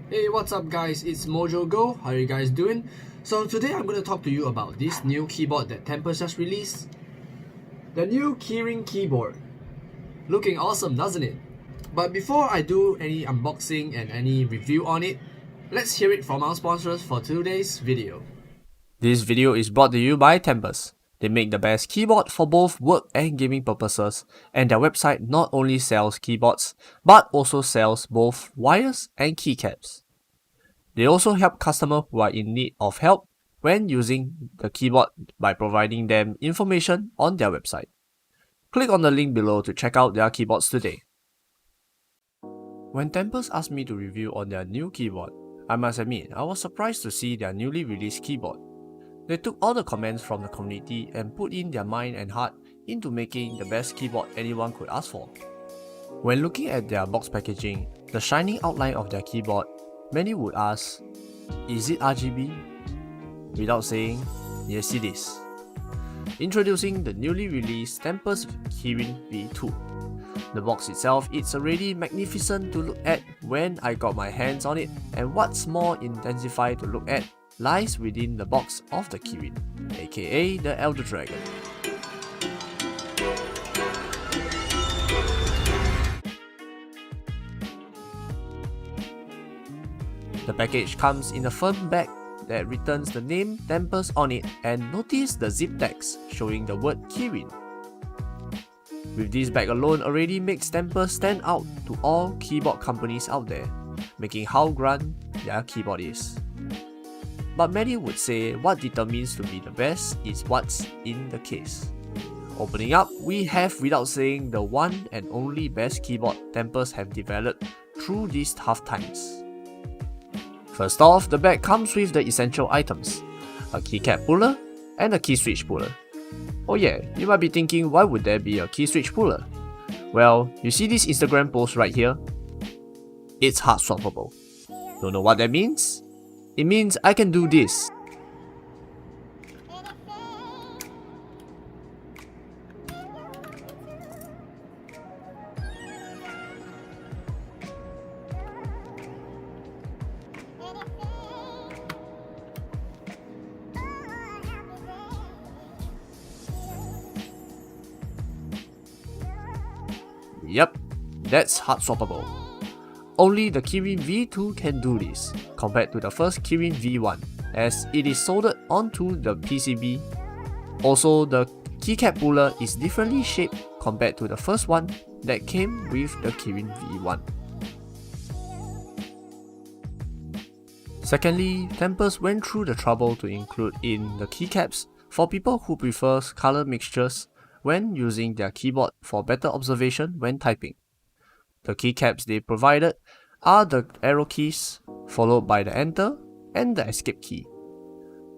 Hey, what's up guys, it's Mojo Go. How are you guys doing? So today I'm going to talk to you about this new keyboard that Tempest just released. The new KIRIN keyboard. Looking awesome, doesn't it? But before I do any unboxing and any review on it, let's hear it from our sponsors for today's video. This video is brought to you by Tempest. They make the best keyboard for both work and gaming purposes, and their website not only sells keyboards, but also sells both wires and keycaps. They also help customers who are in need of help when using the keyboard by providing them information on their website. Click on the link below to check out their keyboards today. When Tempest asked me to review on their new keyboard, I must admit I was surprised to see their newly released keyboard. They took all the comments from the community and put in their mind and heart into making the best keyboard anyone could ask for. When looking at their box packaging, the shining outline of their keyboard, many would ask, is it RGB? Without saying, yes it is. Introducing the newly released Tempest KIRIN V2. The box itself is already magnificent to look at when I got my hands on it, and what's more intensified to look at lies within the box of the KIRIN, aka the Elder Dragon. The package comes in a firm bag that returns the name Tempest on it, and notice the zip tags showing the word KIRIN. With this bag alone already makes Tempest stand out to all keyboard companies out there, making how grand their keyboard is. But many would say what determines to be the best is what's in the case. Opening up, we have, without saying, the one and only best keyboard Tempest have developed through these tough times. First off, the bag comes with the essential items, a keycap puller and a key switch puller. Oh yeah, you might be thinking, why would there be a key switch puller? Well, you see this Instagram post right here? It's hard swappable. Don't know what that means? It means I can do this. Yep, that's hard swappable. Only the KIRIN V2 can do this, compared to the first KIRIN V1, as it is soldered onto the PCB. Also, the keycap puller is differently shaped compared to the first one that came with the KIRIN V1. Secondly, Tempest went through the trouble to include in the keycaps for people who prefer color mixtures when using their keyboard for better observation when typing. The keycaps they provided are the arrow keys, followed by the enter and the escape key.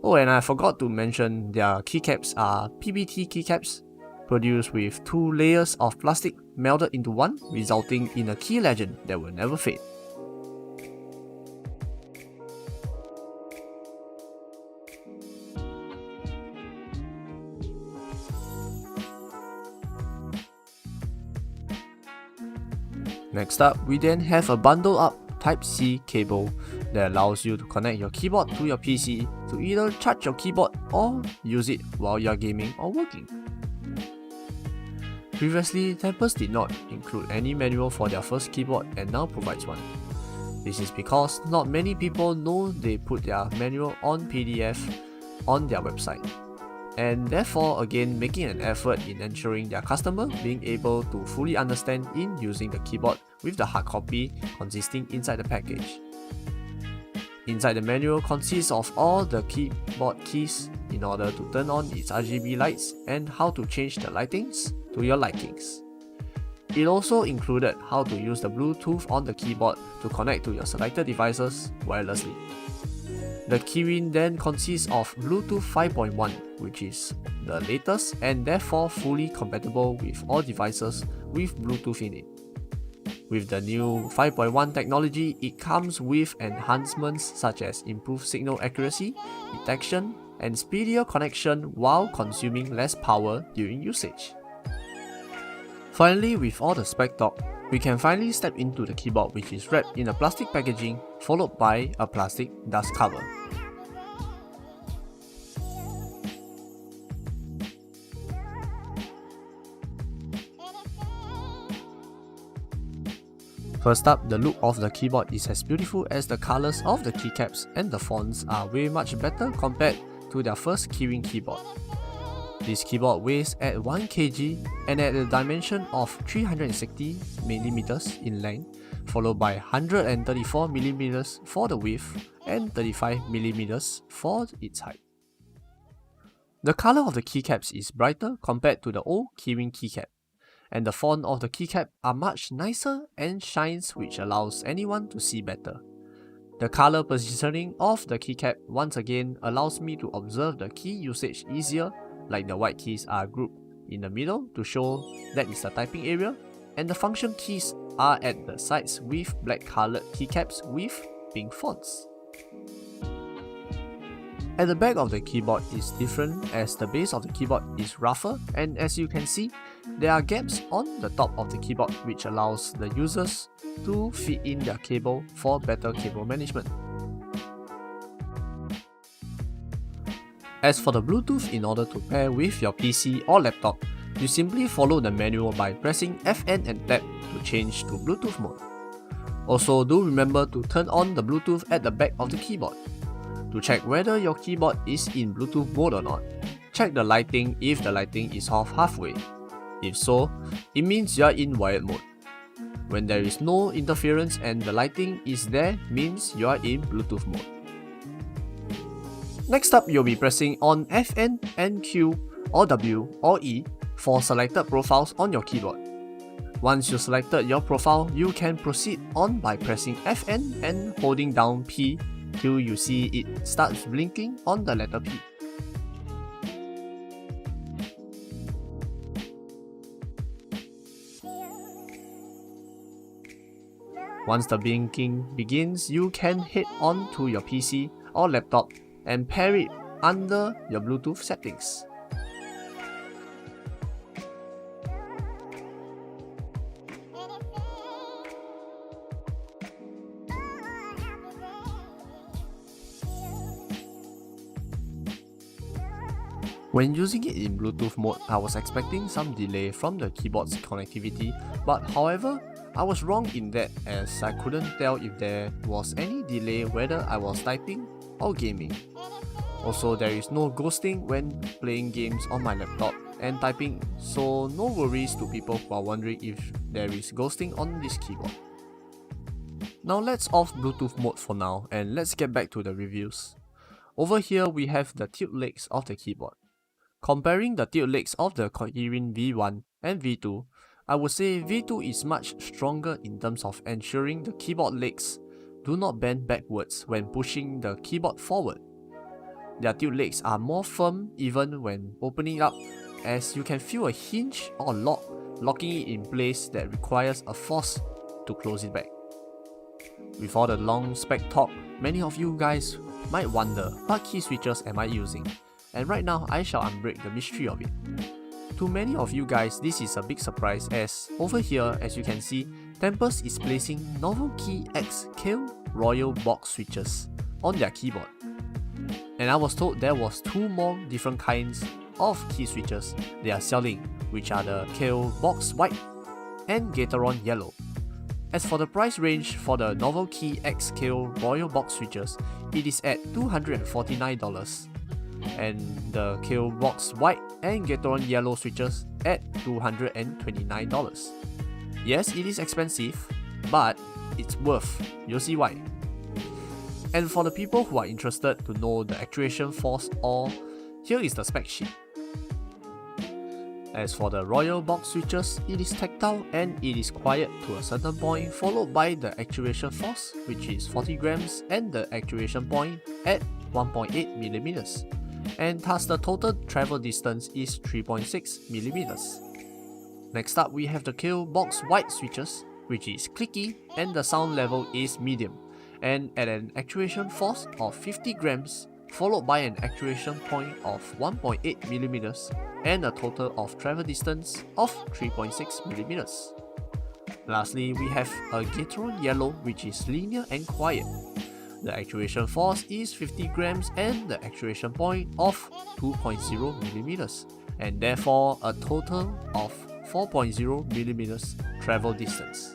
Oh, and I forgot to mention their keycaps are PBT keycaps, produced with 2 layers of plastic melded into one, resulting in a key legend that will never fade. Next up, we then have a bundle up Type-C cable that allows you to connect your keyboard to your PC to either charge your keyboard or use it while you're gaming or working. Previously, Tempest did not include any manual for their first keyboard and now provides one. This is because not many people know they put their manual on PDF on their website, and therefore again making an effort in ensuring their customer being able to fully understand in using the keyboard with the hard copy consisting inside the package. Inside the manual consists of all the keyboard keys in order to turn on its RGB lights and how to change the lightings to your likings. It also included how to use the Bluetooth on the keyboard to connect to your selected devices wirelessly. The KIRIN then consists of Bluetooth 5.1, which is the latest and therefore fully compatible with all devices with Bluetooth in it. With the new 5.1 technology, it comes with enhancements such as improved signal accuracy, detection, and speedier connection while consuming less power during usage. Finally, with all the spec talk, We can finally step into the keyboard, which is wrapped in a plastic packaging followed by a plastic dust cover. First up, the look of the keyboard is as beautiful as the colors of the keycaps, and the fonts are way much better compared to their first Kirin keyboard. This keyboard weighs at 1 kg and at a dimension of 360mm in length, followed by 134mm for the width and 35mm for its height. The color of the keycaps is brighter compared to the old Kirin keycap, and the font of the keycap are much nicer and shines, which allows anyone to see better. The color positioning of the keycap once again allows me to observe the key usage easier, like the white keys are grouped in the middle to show that is the typing area, and the function keys are at the sides with black colored keycaps with pink fonts. At the back of the keyboard is different, as the base of the keyboard is rougher, and as you can see, there are gaps on the top of the keyboard which allows the users to fit in their cable for better cable management. As for the Bluetooth, in order to pair with your PC or laptop, you simply follow the manual by pressing FN and tab to change to Bluetooth mode. Also, do remember to turn on the Bluetooth at the back of the keyboard. To check whether your keyboard is in Bluetooth mode or not, check the lighting if the lighting is off halfway. If so, it means you are in wired mode. When there is no interference and the lighting is there, means you are in Bluetooth mode. Next up, you'll be pressing on FN and Q or W or E for selected profiles on your keyboard. Once you selected your profile, you can proceed on by pressing FN and holding down P till you see it starts blinking on the letter P. Once the blinking begins, you can head on to your PC or laptop and pair it under your Bluetooth settings. When using it in Bluetooth mode, I was expecting some delay from the keyboard's connectivity, but however, I was wrong in that, as I couldn't tell if there was any delay whether I was typing or gaming. Also, there is no ghosting when playing games on my laptop and typing, so no worries to people who are wondering if there is ghosting on this keyboard. Now let's off Bluetooth mode for now and let's get back to the reviews. Over here we have the tilt legs of the keyboard. Comparing the tilt legs of the Kirin V1 and V2, I would say V2 is much stronger in terms of ensuring the keyboard legs do not bend backwards when pushing the keyboard forward. Their tilt legs are more firm even when opening up, as you can feel a hinge or lock locking it in place that requires a force to close it back. With all the long spec talk, many of you guys might wonder what key switches am I using, and right now I shall unbreak the mystery of it. To many of you guys, this is a big surprise, as over here, as you can see, Tempest is placing Novel Key X Kill Royal Box switches on their keyboard. And I was told there was 2 more different kinds of key switches they are selling, which are the Kill Box White and Gateron Yellow. As for the price range for the Novel Key X Kill Royal Box switches, it is at $249, and the Kill Box White and Gateron Yellow switches at $229. Yes, it is expensive, but it's worth. You'll see why. And for the people who are interested to know the actuation force, here is the spec sheet. As for the Royal Box switches, it is tactile and it is quiet to a certain point, followed by the actuation force, which is 40 grams, and the actuation point at 1.8mm. And thus the total travel distance is 3.6mm. Next up, we have the Kill Box White switches, which is clicky and the sound level is medium, and at an actuation force of 50 grams, followed by an actuation point of 1.8mm and a total of travel distance of 3.6mm. Lastly, we have a Gateron Yellow, which is linear and quiet. The actuation force is 50 grams and the actuation point of 2.0 millimeters, and therefore a total of 4.0 millimeters travel distance.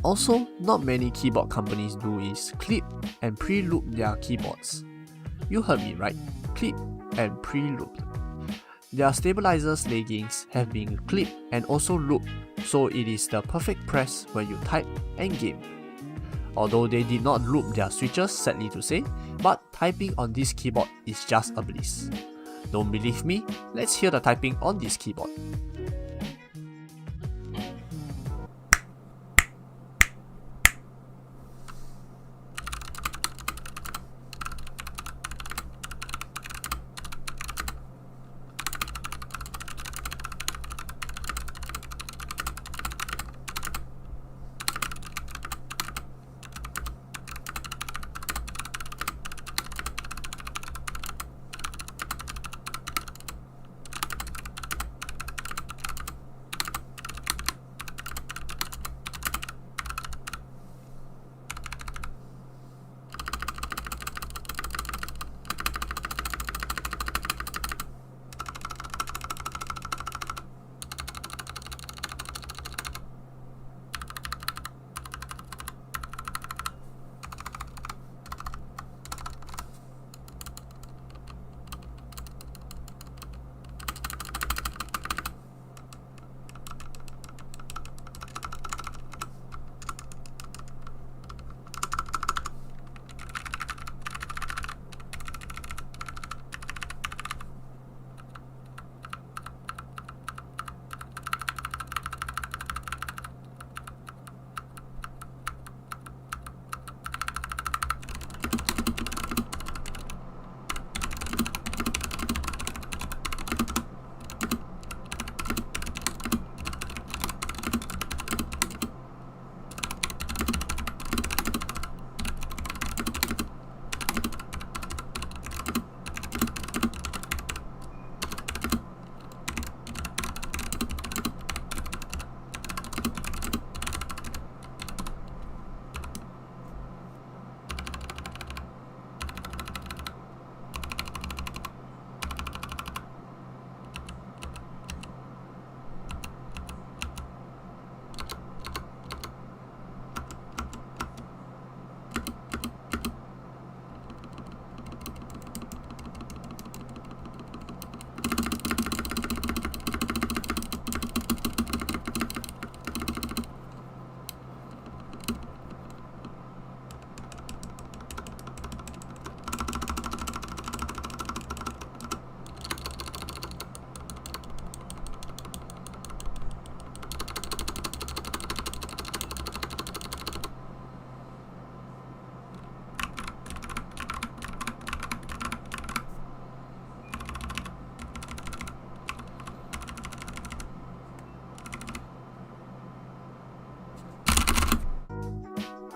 Also, not many keyboard companies do is clip and pre-loop their keyboards. You heard me right, clip and pre-looped. Their stabilizers leggings have been clipped and also looped, so it is the perfect press when you type and game. Although they did not loop their switches, sadly to say, but typing on this keyboard is just a bliss. Don't believe me? Let's hear the typing on this keyboard.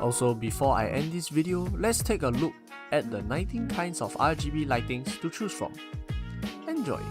Also, before I end this video, let's take a look at the 19 kinds of RGB lightings to choose from. Enjoy!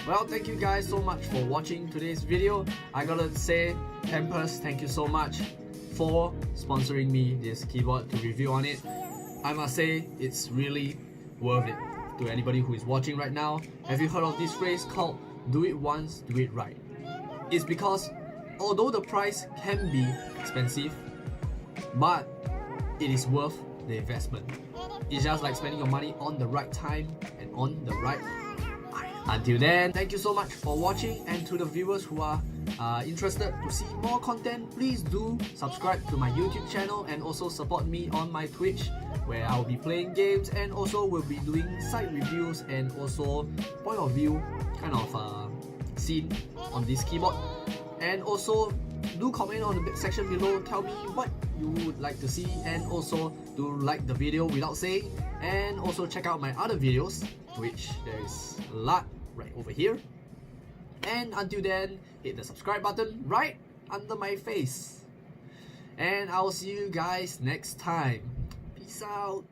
Well, thank you guys so much for watching today's video. I gotta say, Tempest, thank you so much for sponsoring me this keyboard to review on it. I must say, it's really worth it. To anybody who is watching right now, have you heard of this phrase called do it once, do it right? It's because although the price can be expensive, but it is worth the investment. It's just like spending your money on the right time and on the right item. Until then, thank you so much for watching, and to the viewers who are interested to see more content, please do subscribe to my YouTube channel and also support me on my Twitch, where I'll be playing games and also will be doing site reviews and also point of view kind of scene on this keyboard. And also do comment on the section below, tell me what you would like to see, and also do like the video without saying, and also check out my other videos, which there is a lot right over here. And until then, hit the subscribe button right under my face. And I'll see you guys next time. Peace out.